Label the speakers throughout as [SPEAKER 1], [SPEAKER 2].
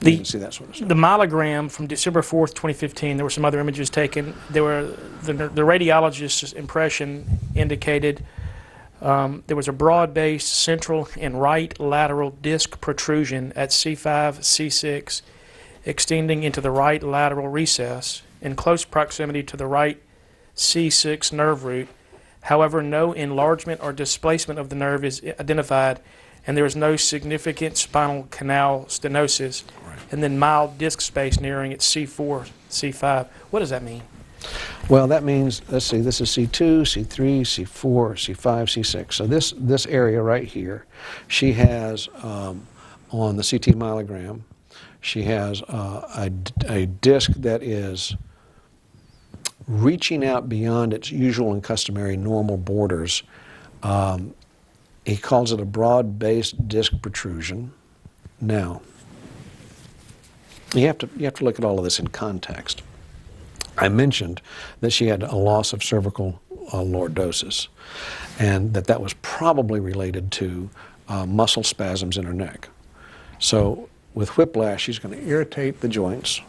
[SPEAKER 1] You didn't see that sort of stuff.
[SPEAKER 2] The myelogram from December 4th, 2015, there were some other images taken. There were the radiologist's impression indicated there was a broad-based central and right lateral disc protrusion at C5, C6, extending into the right lateral recess in close proximity to the right C6 nerve root. However, no enlargement or displacement of the nerve is identified, and there is no significant spinal canal stenosis, and then mild disc space nearing at C4, C5. What does that mean?
[SPEAKER 1] Well, that means, let's see, this is C2, C3, C4, C5, C6. So this area right here, she has, on the CT myelogram, she has a disc that is reaching out beyond its usual and customary normal borders. He calls it a broad-based disc protrusion. Now, you have to look at all of this in context. I mentioned that she had a loss of cervical lordosis, and that was probably related to muscle spasms in her neck. So with whiplash, she's going to irritate the joints.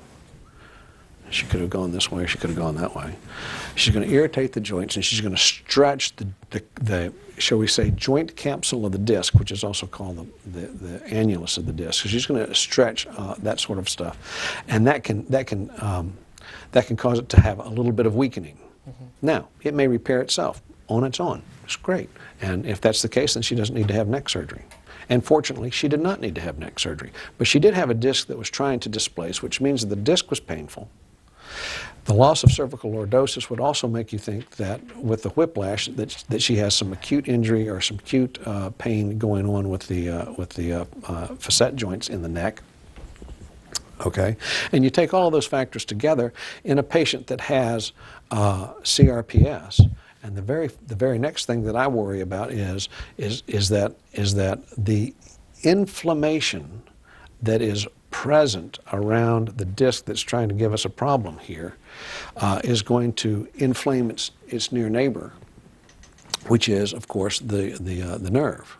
[SPEAKER 1] She could have gone this way, she could have gone that way. She's going to irritate the joints, and she's going to stretch the shall we say, joint capsule of the disc, which is also called the annulus of the disc. So she's going to stretch that sort of stuff, and that can cause it to have a little bit of weakening. Mm-hmm. Now, it may repair itself on its own. It's great. And if that's the case, then she doesn't need to have neck surgery. And fortunately, she did not need to have neck surgery. But she did have a disc that was trying to displace, which means that the disc was painful. The loss of cervical lordosis would also make you think that with the whiplash that she has some acute injury or some acute pain going on with the facet joints in the neck. Okay, and you take all of those factors together in a patient that has CRPS, and the very next thing that I worry about is that the inflammation that is present around the disc that's trying to give us a problem here is going to inflame its near neighbor, which is, of course, the nerve.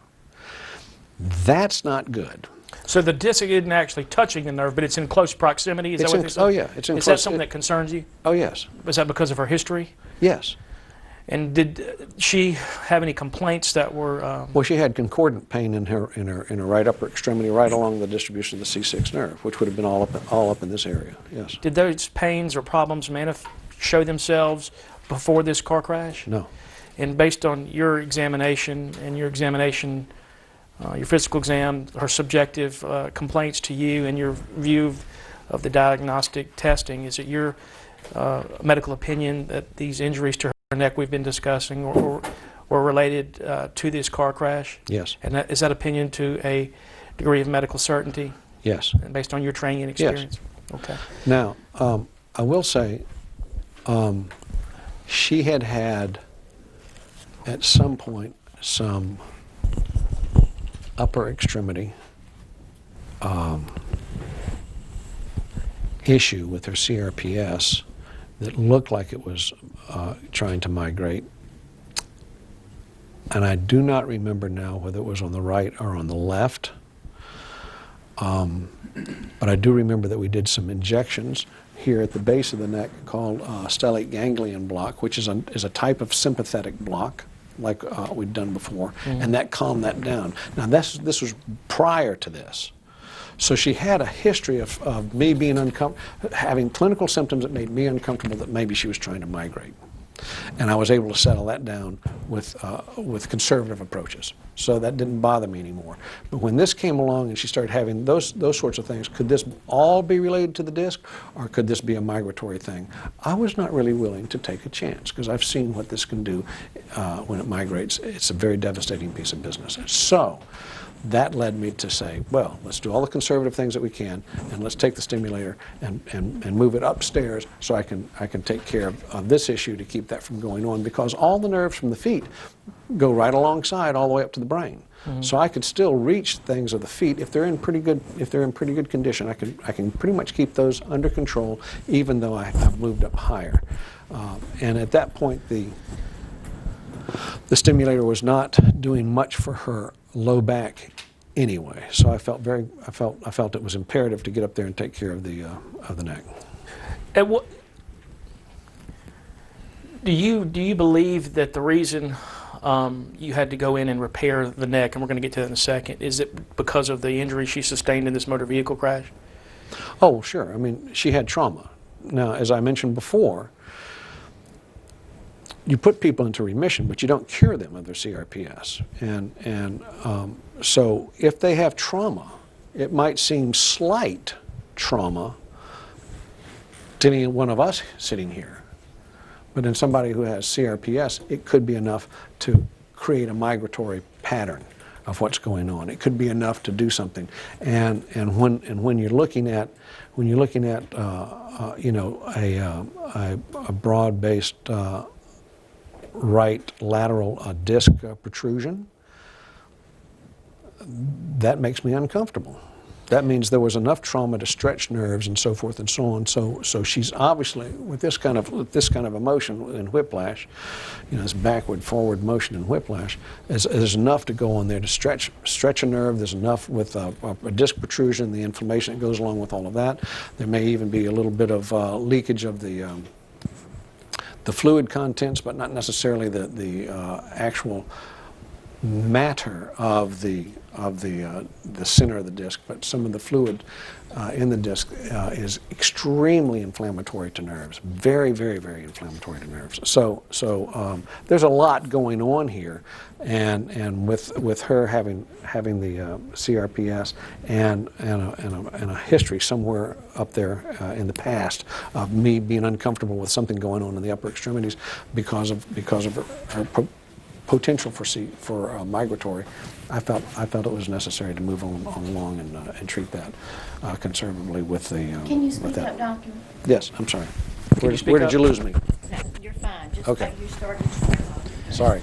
[SPEAKER 1] That's not good.
[SPEAKER 2] So the disc isn't actually touching the nerve, but it's in close proximity? Is that what this is?
[SPEAKER 1] Oh, yeah. It's in
[SPEAKER 2] is that something that concerns you?
[SPEAKER 1] Oh, yes.
[SPEAKER 2] Was that because of her history?
[SPEAKER 1] Yes.
[SPEAKER 2] And did she have any complaints that were...
[SPEAKER 1] Well, she had concordant pain in her right upper extremity, right along the distribution of the C6 nerve, which would have been all up in this area, yes.
[SPEAKER 2] Did those pains or problems show themselves before this car crash?
[SPEAKER 1] No.
[SPEAKER 2] And based on your examination and your physical exam, her subjective complaints to you and your view of the diagnostic testing, is it your medical opinion that these injuries to her neck we've been discussing were related to this car crash?
[SPEAKER 1] Yes.
[SPEAKER 2] And is that opinion to a degree of medical certainty?
[SPEAKER 1] Yes.
[SPEAKER 2] And based on your training and experience?
[SPEAKER 1] Yes.
[SPEAKER 2] Okay.
[SPEAKER 1] Now, I will say she had at some point some upper extremity issue with her CRPS that looked like it was trying to migrate. And I do not remember now whether it was on the right or on the left. But I do remember that we did some injections here at the base of the neck called stellate ganglion block, which is a type of sympathetic block, like we'd done before, and that calmed that down. Now this was prior to this. So she had a history of me being uncomfortable, having clinical symptoms that made me uncomfortable that maybe she was trying to migrate. And I was able to settle that down with conservative approaches. So that didn't bother me anymore. But when this came along and she started having those sorts of things, could this all be related to the disc, or could this be a migratory thing? I was not really willing to take a chance, because I've seen what this can do when it migrates. It's a very devastating piece of business. So that led me to say, well, let's do all the conservative things that we can, and let's take the stimulator and move it upstairs so I can take care of this issue to keep that from going on, because all the nerves from the feet go right alongside all the way up to the brain. Mm-hmm. So I could still reach things of the feet if they're in pretty good condition. I can pretty much keep those under control, even though I've moved up higher. And at that point, the stimulator was not doing much for her low back anyway. So I felt it was imperative to get up there and take care of the neck.
[SPEAKER 2] And what do you believe that the reason you had to go in and repair the neck, and we're going to get to that in a second, is it because of the injury she sustained in this motor vehicle crash?
[SPEAKER 1] Oh, sure. I mean, she had trauma. Now, as I mentioned before, you put people into remission, but you don't cure them of their CRPS. So if they have trauma, it might seem slight trauma to any one of us sitting here. But in somebody who has CRPS, it could be enough to create a migratory pattern of what's going on. It could be enough to do something. And when you're looking at you know, a broad-based right lateral disc protrusion, that makes me uncomfortable. That means there was enough trauma to stretch nerves and so forth and so on. So she's obviously, with this kind of emotion in whiplash, you know, this backward forward motion in whiplash, there's enough to go on there to stretch a nerve. There's enough with a disc protrusion, the inflammation that goes along with all of that. There may even be a little bit of leakage of the fluid contents, but not necessarily the actual matter of the center of the disc, but some of the fluid in the disc is extremely inflammatory to nerves, very, very, very inflammatory to nerves. So there's a lot going on here, and with her having the CRPS and a history somewhere up there in the past of me being uncomfortable with something going on in the upper extremities because of her potential for migratory, I felt it was necessary to move on along and treat that conservatively with the.
[SPEAKER 3] Can you speak up, doctor?
[SPEAKER 1] Yes, I'm sorry. Where
[SPEAKER 2] you speak
[SPEAKER 1] did
[SPEAKER 2] up?
[SPEAKER 1] you lose me?
[SPEAKER 3] No, you're fine. Just
[SPEAKER 1] Okay.
[SPEAKER 3] like you started.
[SPEAKER 1] Sorry.